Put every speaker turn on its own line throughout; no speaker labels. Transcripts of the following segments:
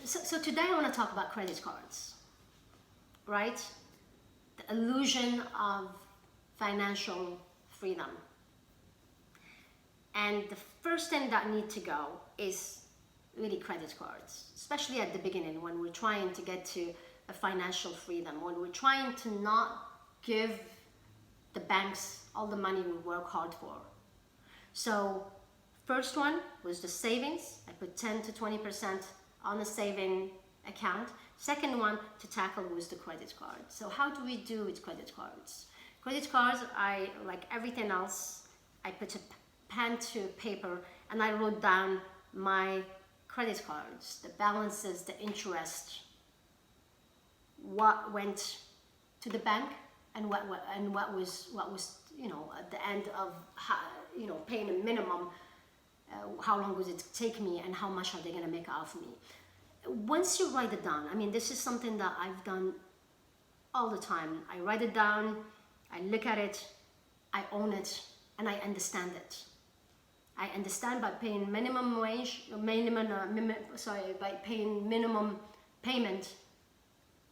So today I want to talk about credit cards, right? The illusion of financial freedom. And the first thing that need to go is really credit cards, especially at the beginning when we're trying to get to a financial freedom, when we're trying to not give the banks all the money we work hard for. So first one was the savings. I put 10 to 20% on the saving account. Second one to tackle was the credit card. So how do we do with credit cards? Credit cards, I, like everything else, I put a pen to paper and I wrote down my credit cards, the balances, the interest, what went to the bank, and what was at the end of paying a minimum. How long would it take me, and how much are they going to make off me? Once you write it down, I mean, this is something that I've done all the time. I write it down, I look at it, I own it, and I understand it. I understand by paying minimum wage, by paying minimum payment,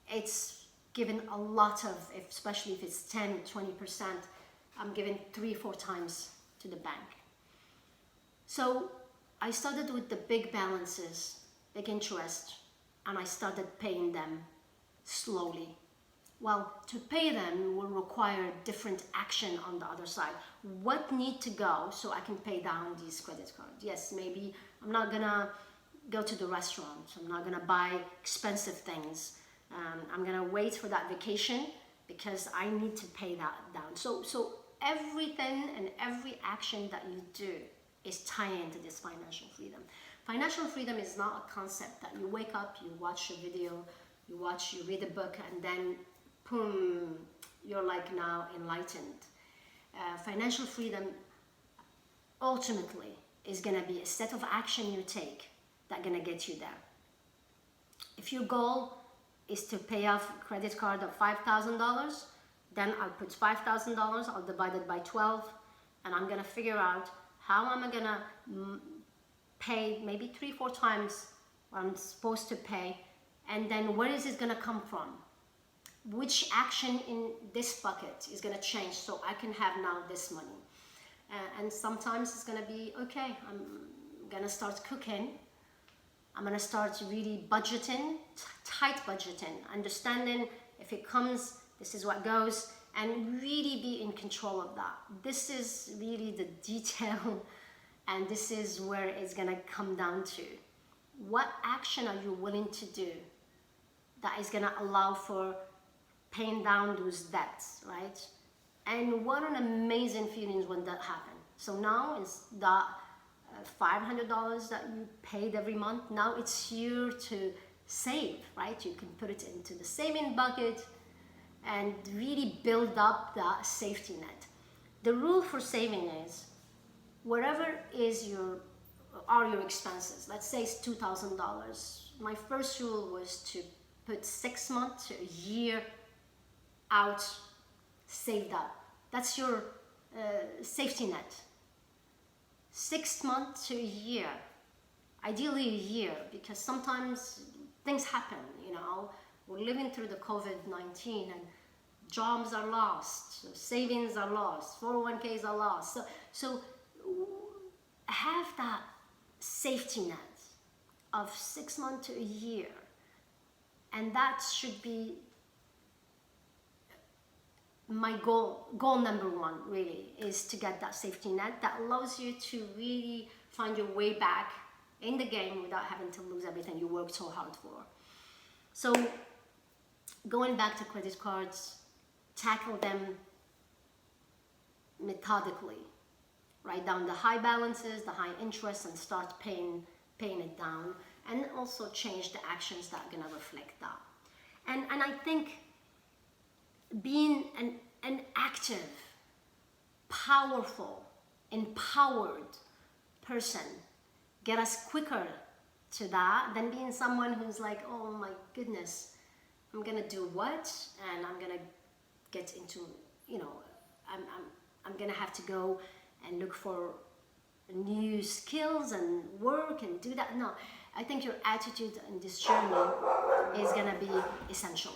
it's given a lot of, especially if it's 10, 20%, I'm giving 3-4 times to the bank. So I started with the big balances, big interest, and I started paying them slowly. Well, to pay them will require different action on the other side. What need to go so I can pay down these credit cards? Yes, maybe I'm not gonna go to the restaurant. I'm not gonna buy expensive things. I'm gonna wait for that vacation because I need to pay that down. So everything and every action that you do is tying into this financial freedom. Financial freedom is not a concept that you wake up, you watch a video, you read a book, and then boom, you're like now enlightened. Financial freedom ultimately is gonna be a set of action you take that gonna get you there. If your goal is to pay off a credit card of $5,000, then I'll put $5,000, I'll divide it by 12, and I'm gonna figure out how am I gonna pay maybe 3-4 times what I'm supposed to pay, and then where is it gonna come from? Which action in this bucket is gonna change so I can have now this money? And sometimes it's gonna be, okay, I'm gonna start cooking. I'm gonna start really budgeting, tight budgeting, understanding if it comes, this is what goes, and really be in control of that. This is really the detail, and this is where it's gonna come down to. What action are you willing to do that is gonna allow for paying down those debts, right? And what an amazing feeling when that happens. So now it's that $500 that you paid every month, now it's here to save, right? You can put it into the saving bucket and really build up that safety net. The rule for saving is whatever are your expenses. Let's say it's $2,000. My first rule was to put 6 months to a year out saved up. That's your safety net. 6 months to a year, ideally a year, because sometimes things happen, we're living through the COVID-19 and jobs are lost, savings are lost, 401ks are lost. So have that safety net of 6 months to a year, and that should be my goal number one, really, is to get that safety net that allows you to really find your way back in the game without having to lose everything you worked so hard for. So going back to credit cards, tackle them methodically. Write down the high balances, the high interest, and start paying it down, and also change the actions that are gonna reflect that. And I think being an active, powerful, empowered person get us quicker to that than being someone who's like, oh my goodness, I'm gonna do what? And I'm gonna get into, I'm gonna have to go and look for new skills and work and do that. No, I think your attitude in this journey is gonna be essential.